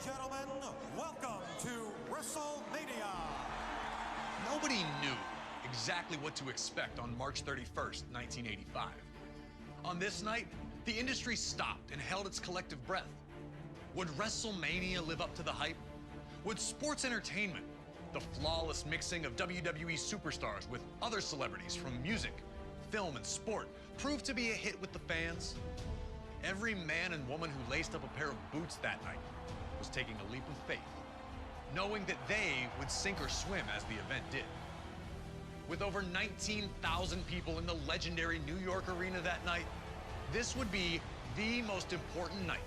gentlemen, welcome to WrestleMania. Nobody knew exactly what to expect on March 31st, 1985. On this night, the industry stopped and held its collective breath. Would WrestleMania live up to the hype? Would sports entertainment, the flawless mixing of WWE superstars with other celebrities from music, film, and sport, prove to be a hit with the fans? Every man and woman who laced up a pair of boots that night was taking a leap of faith, knowing that they would sink or swim as the event did. With over 19,000 people in the legendary New York arena that night, this would be the most important night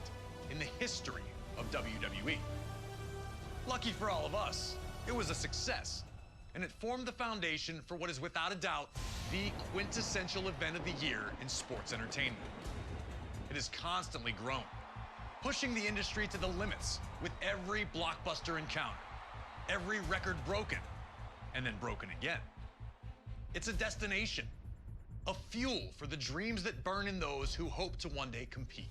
in the history of WWE. Lucky for all of us, it was a success, and it formed the foundation for what is without a doubt the quintessential event of the year in sports entertainment. It has constantly grown, pushing the industry to the limits with every blockbuster encounter, every record broken, and then broken again. It's a destination, a fuel for the dreams that burn in those who hope to one day compete.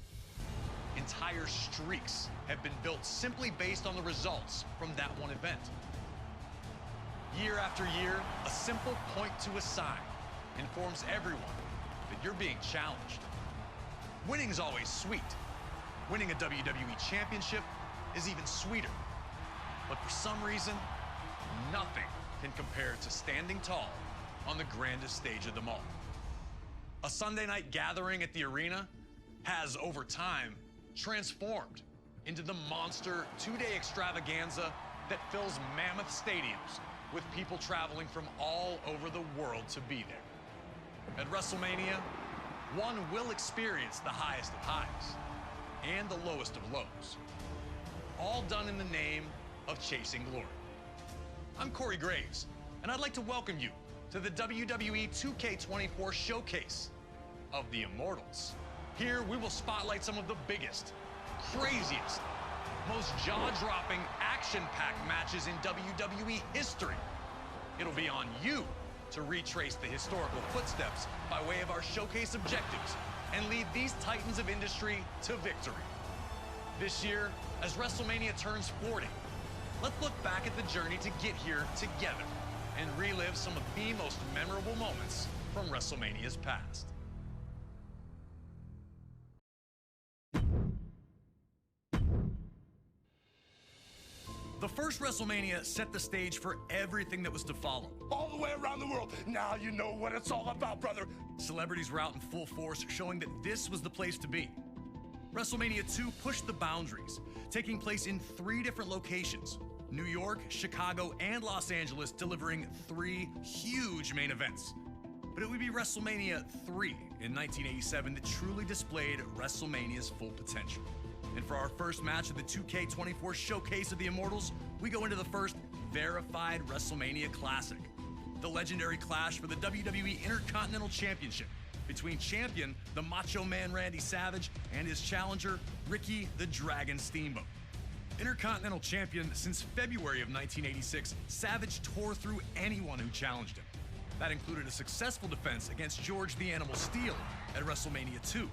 Entire streaks have been built simply based on the results from that one event. Year after year, a simple point to a sign informs everyone that you're being challenged. Winning's always sweet. Winning a WWE championship is even sweeter. But for some reason, nothing can compare to standing tall on the grandest stage of them all. A Sunday night gathering at the arena has, over time, transformed into the monster two-day extravaganza that fills mammoth stadiums with people traveling from all over the world to be there. At WrestleMania, one will experience the highest of highs and the lowest of lows, all done in the name of chasing glory. I'm Corey Graves, and I'd like to welcome you to the WWE2K24 Showcase of the Immortals. Here, we will spotlight some of the biggest, craziest, most jaw-dropping, action-packed matches in WWE history. It'll be on you to retrace the historical footsteps by way of our showcase objectives and lead these titans of industry to victory. This year, as WrestleMania turns 40, let's look back at the journey to get here together and relive some of the most memorable moments from WrestleMania's past. The first WrestleMania set the stage for everything that was to follow. All the way around the world. Now you know what it's all about, brother. Celebrities were out in full force, showing that this was the place to be. WrestleMania 2 pushed the boundaries, taking place in 3 different locations: New York, Chicago, and Los Angeles, delivering 3 huge main events. But it would be WrestleMania 3 in 1987 that truly displayed WrestleMania's full potential. And for our first match of the 2K24 Showcase of the Immortals, we go into the first verified WrestleMania Classic, the legendary clash for the WWE Intercontinental Championship between champion, the Macho Man Randy Savage, and his challenger, Ricky the Dragon Steamboat. Intercontinental champion since February of 1986, Savage tore through anyone who challenged him. That included a successful defense against George the Animal Steele at WrestleMania 2.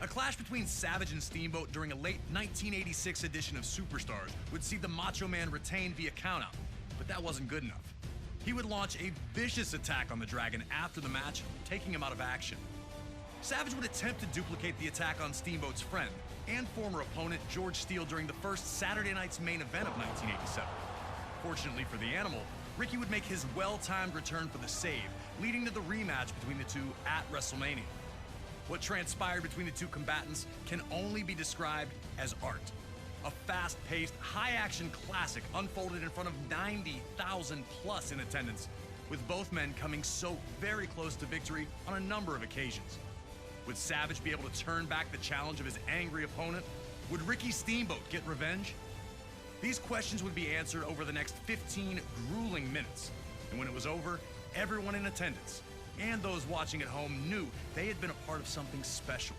A clash between Savage and Steamboat during a late 1986 edition of Superstars would see the Macho Man retain via countout, but that wasn't good enough. He would launch a vicious attack on the Dragon after the match, taking him out of action. Savage would attempt to duplicate the attack on Steamboat's friend and former opponent George Steele during the first Saturday night's main event of 1987. Fortunately for the Animal, Ricky would make his well-timed return for the save, leading to the rematch between the two at WrestleMania. What transpired between the two combatants can only be described as art. A fast-paced, high-action classic unfolded in front of 90,000 plus in attendance, with both men coming so very close to victory on a number of occasions. Would Savage be able to turn back the challenge of his angry opponent? Would Ricky Steamboat get revenge? These questions would be answered over the next 15 grueling minutes. And when it was over, everyone in attendance and those watching at home knew they had been a part of something special.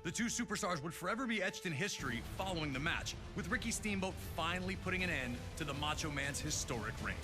The two superstars would forever be etched in history following the match, with Ricky Steamboat finally putting an end to the Macho Man's historic reign.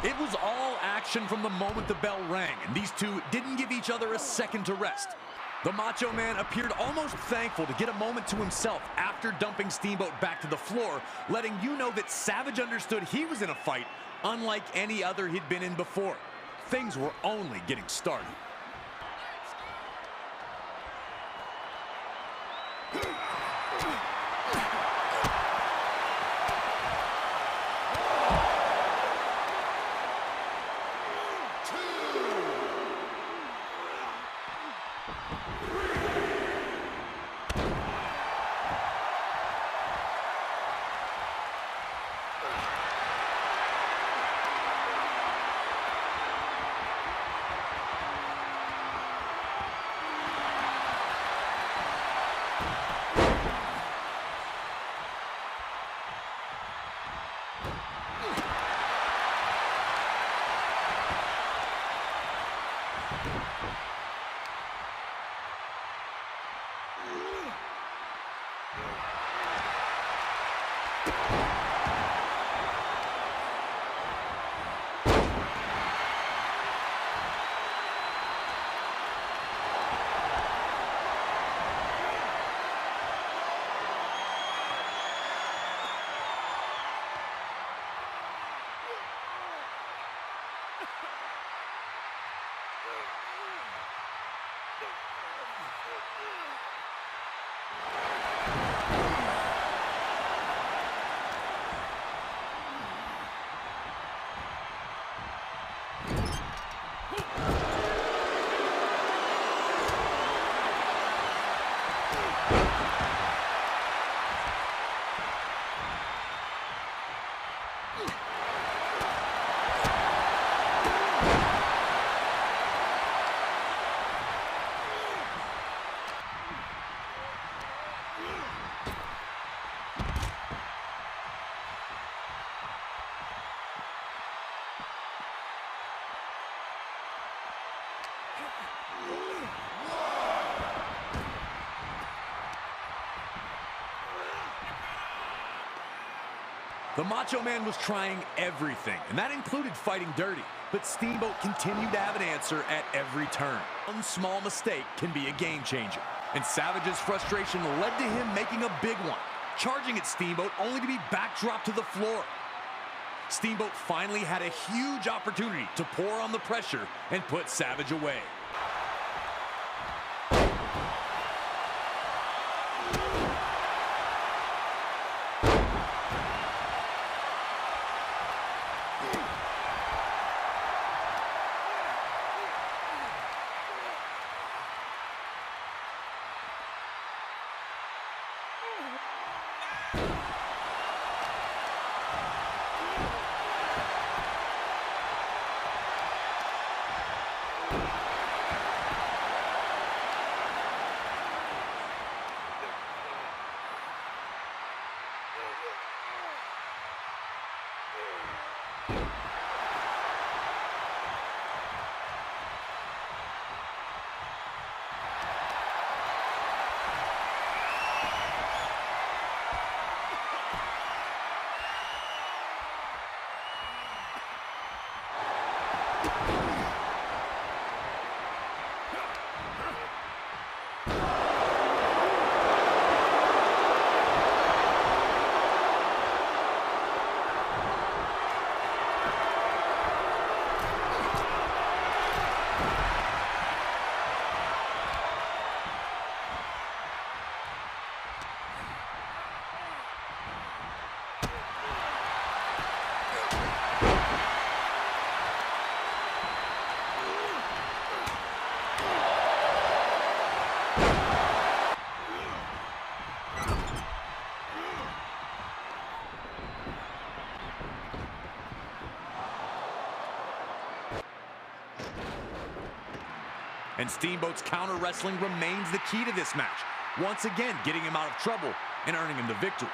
It was all action from the moment the bell rang, and these two didn't give each other a second to rest. The Macho Man appeared almost thankful to get a moment to himself after dumping Steamboat back to the floor, letting you know that Savage understood he was in a fight unlike any other he'd been in before. Things were only getting started. The Macho Man was trying everything, and that included fighting dirty. But Steamboat continued to have an answer at every turn. One small mistake can be a game changer. And Savage's frustration led to him making a big one, charging at Steamboat only to be backdropped to the floor. Steamboat finally had a huge opportunity to pour on the pressure and put Savage away. And Steamboat's counter wrestling remains the key to this match, once again getting him out of trouble and earning him the victory.